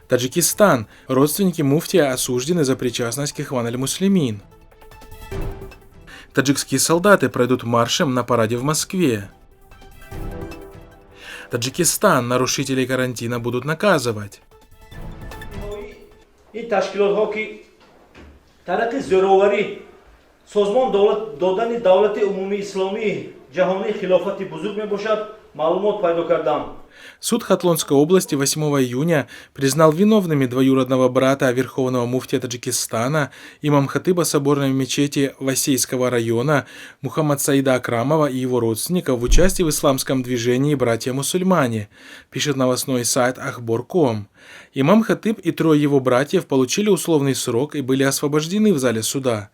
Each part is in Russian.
Таджикистан. Родственники муфтия осуждены за причастность к Ихван аль-Муслимин. Таджикские солдаты пройдут маршем на параде в Москве. Таджикистан. Нарушителей карантина будут наказывать. این تشکیلات که طرق زوروری سازمان دادن دولت عمومی اسلامی جهانی خلافت بزرگ می باشد معلومات پیدا کردم. Суд Хатлонской области 8 июня признал виновными двоюродного брата верховного муфтия Таджикистана, имам-хатыба соборной мечети Васейского района Мухаммад Саида Акрамова и его родственников в участии в исламском движении «Братья-мусульмане», пишет новостной сайт Ахбор.ком. Имам-хатыб и трое его братьев получили условный срок и были освобождены в зале суда.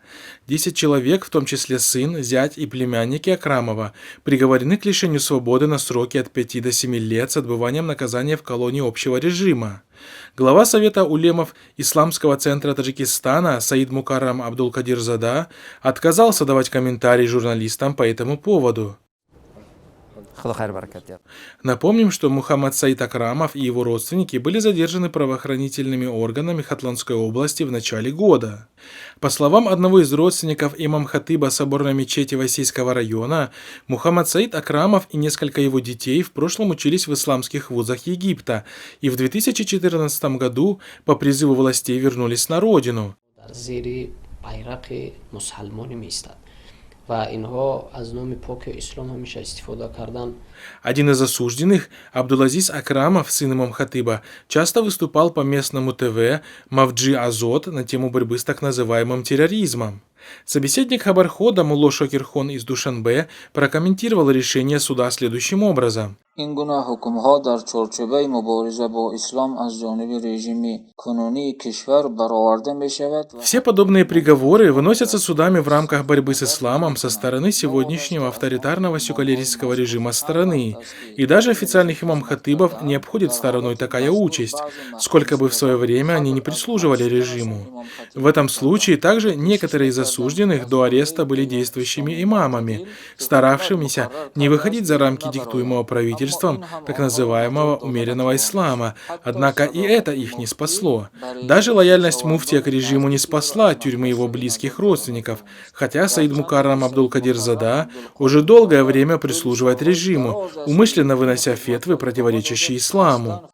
10 человек, в том числе сын, зять и племянники Акрамова, приговорены к лишению свободы на сроки от 5 до 7 лет с отбыванием наказания в колонии общего режима. Глава Совета улемов Исламского центра Таджикистана Саид Мукаррам Абдул-Кадир-Зада отказался давать комментарии журналистам по этому поводу. Напомним, что Мухаммад Саид Акрамов и его родственники были задержаны правоохранительными органами Хатлонской области в начале года. По словам одного из родственников имам-хатыба соборной мечети Васейского района, Мухаммад Саид Акрамов и несколько его детей в прошлом учились в исламских вузах Египта и в 2014 году по призыву властей вернулись на родину. Один из осужденных, Абдулазиз Акрамов, сын имам-хатыба, часто выступал по местному ТВ Мавджи Азот на тему борьбы с так называемым терроризмом. Собеседник Хабархода Мулло Шокирхон из Душанбе прокомментировал решение суда следующим образом. Все подобные приговоры выносятся судами в рамках борьбы с исламом со стороны сегодняшнего авторитарного секуляристского режима страны. И даже официальных имам-хатыбов не обходит стороной такая участь, сколько бы в свое время они не прислуживали режиму. В этом случае также некоторые из осужденных до ареста были действующими имамами, старавшимися не выходить за рамки диктуемого правительством так называемого умеренного ислама, однако и это их не спасло. Даже лояльность муфтия к режиму не спасла от тюрьмы его близких родственников, хотя Саид Мукаррам Абдул-Кадир-Зада уже долгое время прислуживает режиму, умышленно вынося фетвы, противоречащие исламу.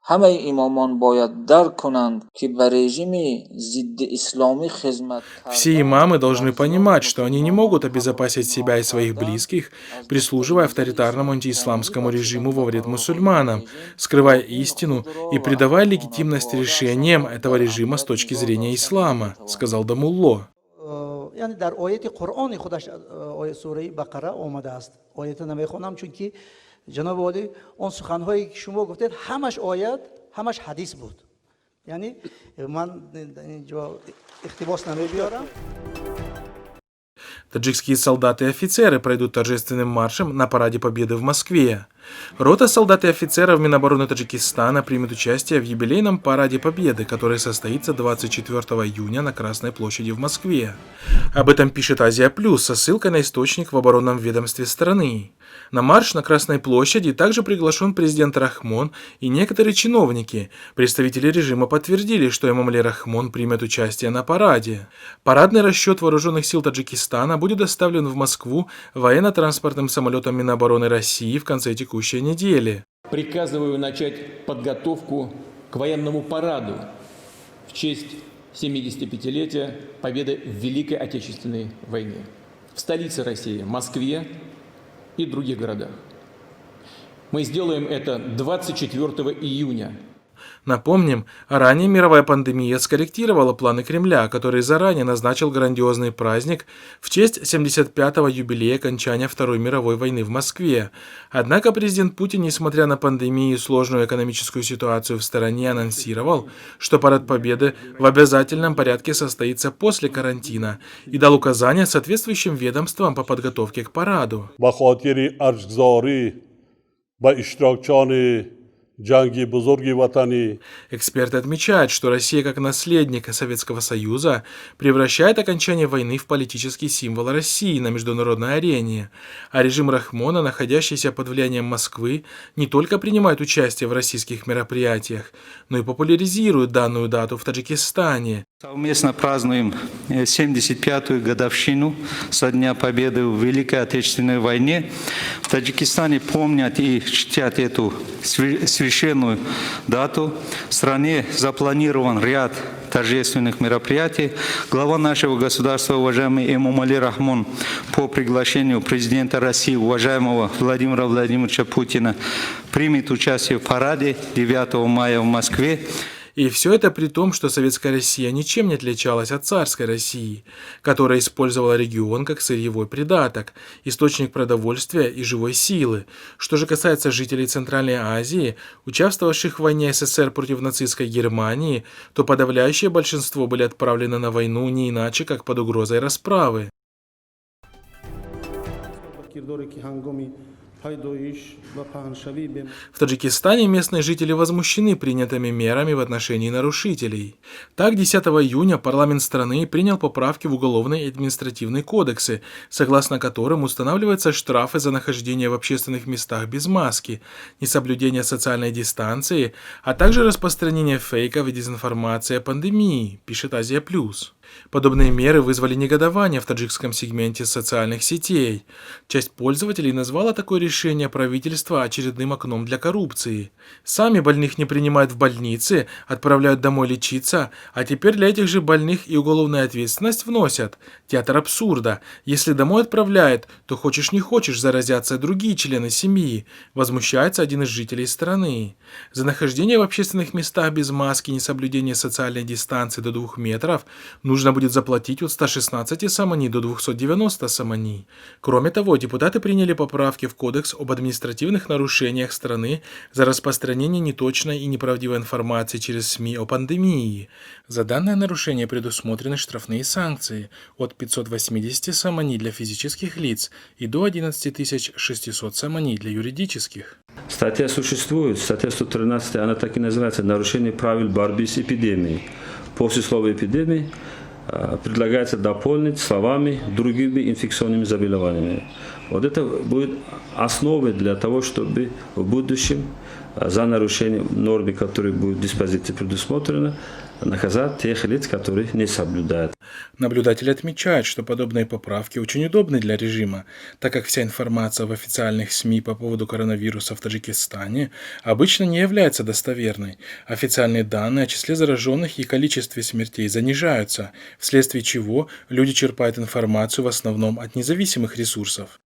Все имамы должны понимать, что они не могут обезопасить себя и своих близких, прислуживая авторитарному антиисламскому режиму во вред мусульманам, скрывая истину и придавая легитимность решениям этого режима с точки зрения ислама, сказал Дамулло. Таджикские солдаты и офицеры пройдут торжественным маршем на параде Победы в Москве. Рота солдат и офицеров Минобороны Таджикистана примет участие в юбилейном параде Победы, который состоится 24 июня на Красной площади в Москве. Об этом пишет Азия Плюс со ссылкой на источник в оборонном ведомстве страны. На марш на Красной площади также приглашен президент Рахмон и некоторые чиновники. Представители режима подтвердили, что Эмомали Рахмон примет участие на параде. Парадный расчет вооруженных сил Таджикистана будет доставлен в Москву военно-транспортным самолетом Минобороны России в конце текущей недели. Приказываю начать подготовку к военному параду в честь 75-летия Победы в Великой Отечественной войне в столице России, Москве и других городах. Мы сделаем это 24 июня. Напомним, ранее мировая пандемия скорректировала планы Кремля, который заранее назначил грандиозный праздник в честь 75-го юбилея окончания Второй мировой войны в Москве. Однако президент Путин, несмотря на пандемию и сложную экономическую ситуацию в стране, анонсировал, что парад Победы в обязательном порядке состоится после карантина и дал указания соответствующим ведомствам по подготовке к параду. جنگی بزرگی وطنی Эксперты отмечают, что Россия как наследник Советского Союза превращает окончание войны в политический символ России на международной арене, а режим Рахмона, находящийся под влиянием Москвы, не только принимает участие в российских мероприятиях, но и популяризирует данную дату в Таджикистане. Совместно празднуем 75-ю годовщину со Дня Победы в Великой Отечественной войне. В Таджикистане помнят и чтят эту священную дату. В стране запланирован ряд торжественных мероприятий. Глава нашего государства, уважаемый Эмомали Рахмон, по приглашению президента России, уважаемого Владимира Владимировича Путина, примет участие в параде 9 мая в Москве. И все это при том, что Советская Россия ничем не отличалась от царской России, которая использовала регион как сырьевой придаток, источник продовольствия и живой силы. Что же касается жителей Центральной Азии, участвовавших в войне СССР против нацистской Германии, то подавляющее большинство были отправлены на войну не иначе, как под угрозой расправы. В Таджикистане местные жители возмущены принятыми мерами в отношении нарушителей. Так, 10 июня парламент страны принял поправки в Уголовный и административный кодексы, согласно которым устанавливаются штрафы за нахождение в общественных местах без маски, несоблюдение социальной дистанции, а также распространение фейков и дезинформации о пандемии, пишет Азия Плюс. Подобные меры вызвали негодование в таджикском сегменте социальных сетей. Часть пользователей назвала такое решение правительства очередным окном для коррупции. Сами больных не принимают в больницы, отправляют домой лечиться, а теперь для этих же больных и уголовную ответственность вносят. Театр абсурда. Если домой отправляют, то хочешь не хочешь заразятся другие члены семьи, возмущается один из жителей страны. За нахождение в общественных местах без маски и несоблюдение социальной дистанции до 2 метров нужно будет заплатить от 116 самани до 290 самани. Кроме того, депутаты приняли поправки в Кодекс об административных нарушениях страны за распространение неточной и неправдивой информации через СМИ о пандемии. За данное нарушение предусмотрены штрафные санкции от 580 самани для физических лиц и до 11 600 самани для юридических. Статья существует, статья 113, она так и называется «Нарушение правил борьбы с эпидемией». После слова «эпидемии» предлагается дополнить словами «другими инфекционными заболеваниями». Вот это будет основой для того, чтобы в будущем за нарушение нормы, которые будут в диспозиции предусмотрены, наказать тех лиц, которые не соблюдают. Наблюдатели отмечают, что подобные поправки очень удобны для режима, так как вся информация в официальных СМИ по поводу коронавируса в Таджикистане обычно не является достоверной. Официальные данные о числе зараженных и количестве смертей занижаются, вследствие чего люди черпают информацию в основном от независимых ресурсов.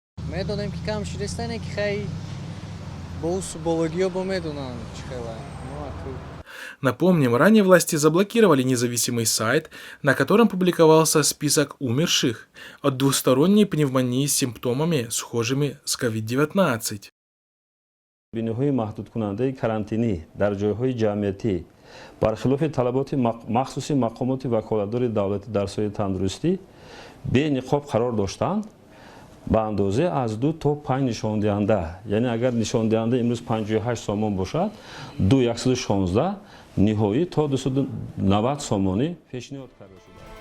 Напомним, ранее власти заблокировали независимый сайт, на котором публиковался список умерших от двусторонней пневмонии с симптомами, схожими с COVID-19. بینی‌های محدود کننده карантини در جای‌های جمعیتی برخلاف طلبات مخصوصی مقامات وکالتدار دولتی در سایه تندرستی به نقاب قرار داشتند به اندازه از 2 تا 5 نشاندهنده، یعنی اگر نشاندهنده امروز 58 سامان باشد 2 116 نهایی تا 290 سامانی پیشنهاد کرده شده.